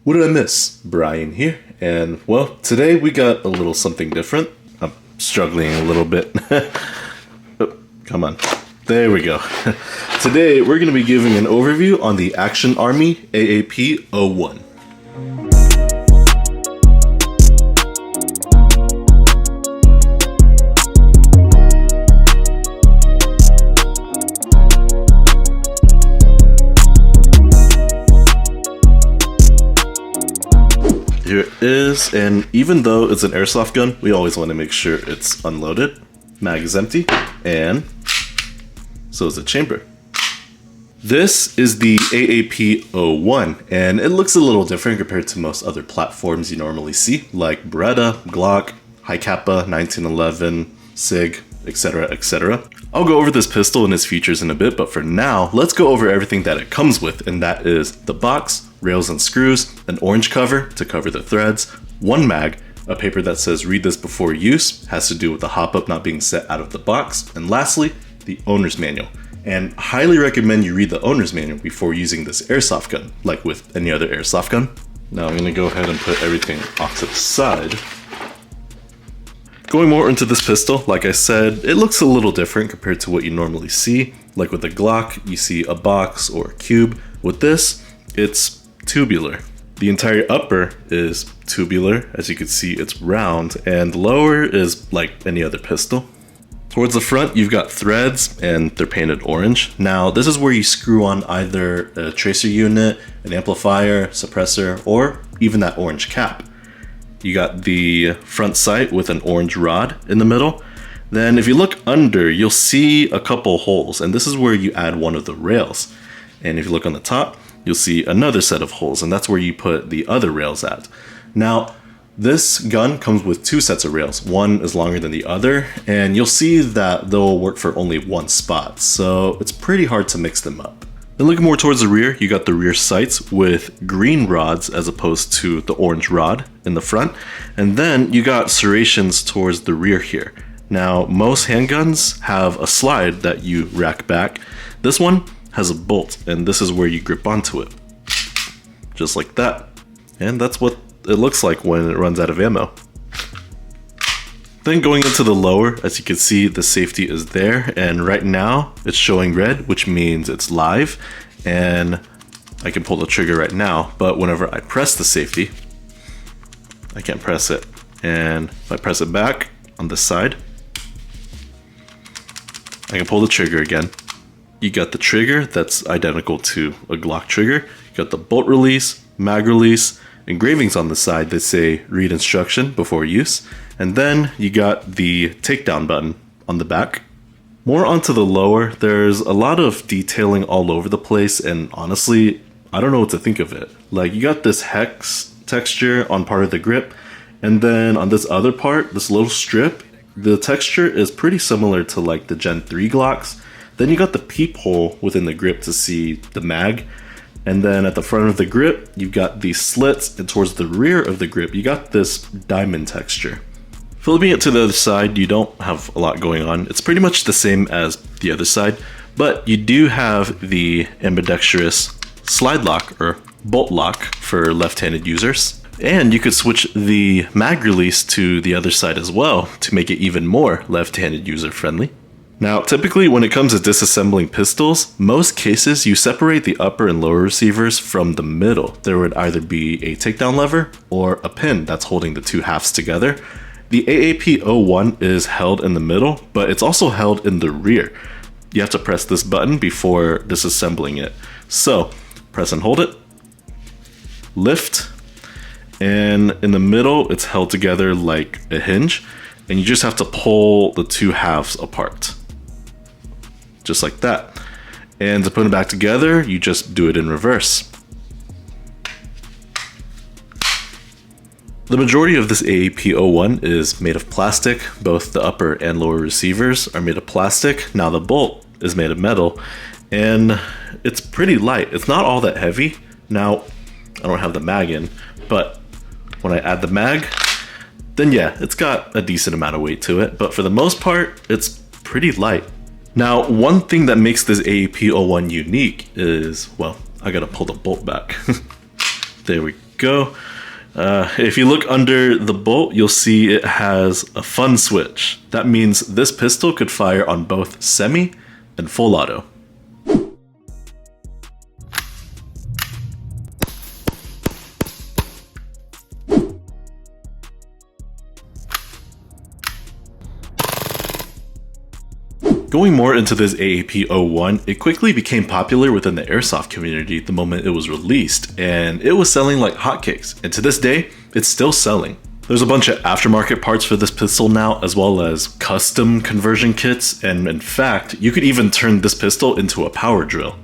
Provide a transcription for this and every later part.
What did I miss? Brian here, and well, today we got a little something different. I'm struggling a little bit. Oh, come on. There we go. Today we're going to be giving an overview on the Action Army AAP-01. Here it is, and even though it's an airsoft gun, we always want to make sure it's unloaded. Mag is empty, and so is the chamber. This is the AAP-01, and it looks a little different compared to most other platforms you normally see, like Beretta, Glock, High Kappa, 1911, SIG, etc., etc. I'll go over this pistol and its features in a bit, but for now, let's go over everything that it comes with, and that is the box, rails and screws, an orange cover to cover the threads, one mag, a paper that says read this before use, has to do with the hop-up not being set out of the box, and lastly, the owner's manual. And highly recommend you read the owner's manual before using this airsoft gun, like with any other airsoft gun. Now I'm gonna go ahead and put everything off to the side. Going more into this pistol, like I said, it looks a little different compared to what you normally see. Like with the Glock, you see a box or a cube. With this, it's tubular. The entire upper is tubular. As you can see, it's round, and the lower is like any other pistol. Towards the front, you've got threads, and they're painted orange. Now, this is where you screw on either a tracer unit, an amplifier, suppressor, or even that orange cap. You got the front sight with an orange rod in the middle. Then if you look under, you'll see a couple holes, and this is where you add one of the rails. And if you look on the top, you'll see another set of holes, and that's where you put the other rails at. Now, this gun comes with two sets of rails. One is longer than the other, and you'll see that they'll work for only one spot, so it's pretty hard to mix them up. Then looking more towards the rear, you got the rear sights with green rods as opposed to the orange rod in the front. And then you got serrations towards the rear here. Now, most handguns have a slide that you rack back. This one has a bolt, and this is where you grip onto it. Just like that. And that's what it looks like when it runs out of ammo. Then going into the lower, as you can see, the safety is there, and right now it's showing red, which means it's live, and I can pull the trigger right now, but whenever I press the safety, I can't press it. And if I press it back on this side, I can pull the trigger again. You got the trigger that's identical to a Glock trigger. You got the bolt release, mag release, engravings on the side that say read instruction before use. And then you got the takedown button on the back. More onto the lower, there's a lot of detailing all over the place, and honestly, I don't know what to think of it. Like, you got this hex texture on part of the grip, and then on this other part, this little strip, the texture is pretty similar to like the Gen 3 Glocks. Then you got the peephole within the grip to see the mag. And then at the front of the grip, you've got these slits, and towards the rear of the grip, you got this diamond texture. Flipping it to the other side, you don't have a lot going on. It's pretty much the same as the other side, but you do have the ambidextrous slide lock or bolt lock for left-handed users. And you could switch the mag release to the other side as well to make it even more left-handed user-friendly. Now, typically when it comes to disassembling pistols, most cases you separate the upper and lower receivers from the middle. There would either be a takedown lever or a pin that's holding the two halves together. The AAP-01 is held in the middle, but it's also held in the rear. You have to press this button before disassembling it. So, press and hold it, lift, and in the middle it's held together like a hinge, and you just have to pull the two halves apart. Just like that. And to put them back together, you just do it in reverse. The majority of this AAP-01 is made of plastic. Both the upper and lower receivers are made of plastic. Now the bolt is made of metal, and it's pretty light. It's not all that heavy. Now, I don't have the mag in, but when I add the mag, then yeah, it's got a decent amount of weight to it, but for the most part, it's pretty light. Now, one thing that makes this AAP-01 unique is, well, I gotta pull the bolt back. There we go. If you look under the bolt, you'll see it has a fun switch. That means this pistol could fire on both semi and full auto. Going more into this AAP-01, it quickly became popular within the airsoft community the moment it was released, and it was selling like hotcakes, and to this day, it's still selling. There's a bunch of aftermarket parts for this pistol now, as well as custom conversion kits, and in fact, you could even turn this pistol into a power drill.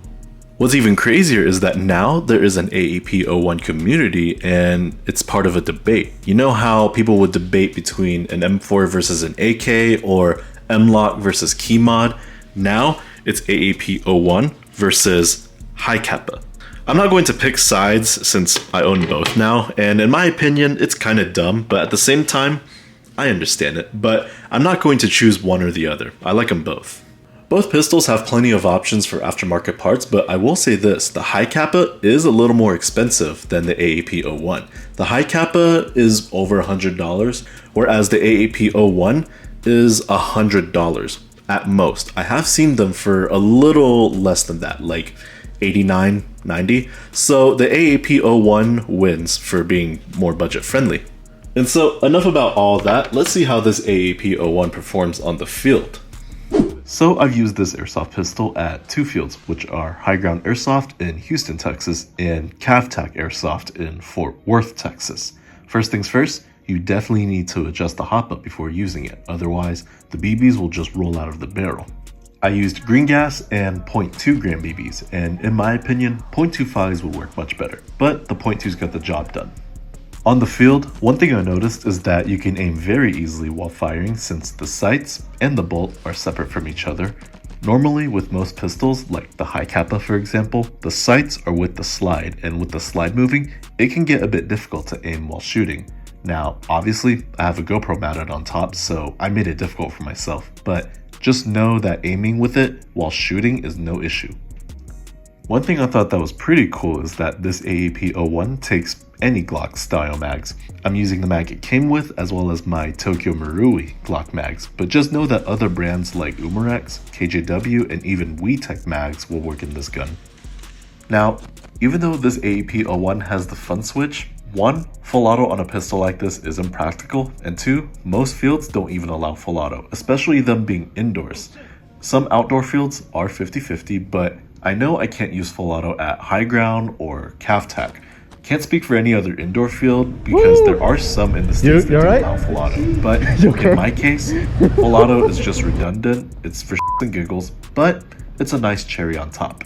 What's even crazier is that now there is an AAP-01 community, and it's part of a debate. You know how people would debate between an M4 versus an AK, or M-Lock versus key mod? Now it's AAP-01 versus high kappa. I'm not going to pick sides since I own both now, and in my opinion it's kind of dumb, but at the same time I understand it, but I'm not going to choose one or the other. I like them both. Both pistols have plenty of options for aftermarket parts, but I will say this, the high kappa is a little more expensive than the AAP-01. The high kappa is over $100, whereas the AAP-01 is $100 at most. I have seen them for a little less than that, like $89, $90. So the AAP-01 wins for being more budget friendly. And so enough about all that, let's see how this AAP-01 performs on the field. So I've used this airsoft pistol at two fields, which are High Ground Airsoft in Houston, Texas, and CavTac Airsoft in Fort Worth, Texas. First things first, you definitely need to adjust the hop up before using it, otherwise the BBs will just roll out of the barrel. I used green gas and 0.2 gram BBs, and in my opinion, 0.25s would work much better, but the 0.2s got the job done. On the field, one thing I noticed is that you can aim very easily while firing since the sights and the bolt are separate from each other. Normally with most pistols, like the high kappa for example, the sights are with the slide, and with the slide moving, it can get a bit difficult to aim while shooting. Now, obviously, I have a GoPro mounted on top, so I made it difficult for myself, but just know that aiming with it while shooting is no issue. One thing I thought that was pretty cool is that this AAP-01 takes any Glock style mags. I'm using the mag it came with, as well as my Tokyo Marui Glock mags, but just know that other brands like Umarex, KJW, and even WeTech mags will work in this gun. Now, even though this AAP-01 has the fun switch, 1. Full auto on a pistol like this is impractical, and 2. Most fields don't even allow full auto, especially them being indoors. Some outdoor fields are 50-50, but I know I can't use full auto at High Ground or CavTac. Can't speak for any other indoor field because there are some in the States that do allow full auto, but in my case, full auto is just redundant, it's for shits and giggles, but it's a nice cherry on top.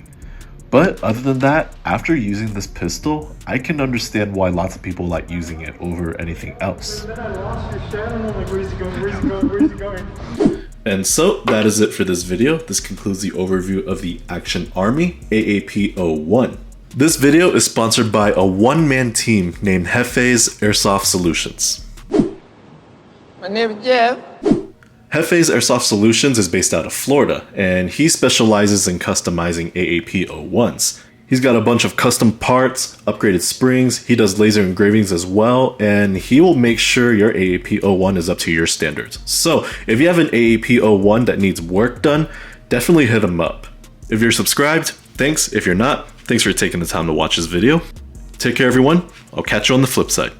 But other than that, after using this pistol, I can understand why lots of people like using it over anything else. And so that is it for this video. This concludes the overview of the Action Army AAP-01. This video is sponsored by a one-man team named Jefe's Airsoft Solutions. My name is Jeff. Jefe's Airsoft Solutions is based out of Florida, and he specializes in customizing AAP-01s. He's got a bunch of custom parts, upgraded springs, he does laser engravings as well, and he will make sure your AAP-01 is up to your standards. So, if you have an AAP-01 that needs work done, definitely hit him up. If you're subscribed, thanks. If you're not, thanks for taking the time to watch this video. Take care everyone, I'll catch you on the flip side.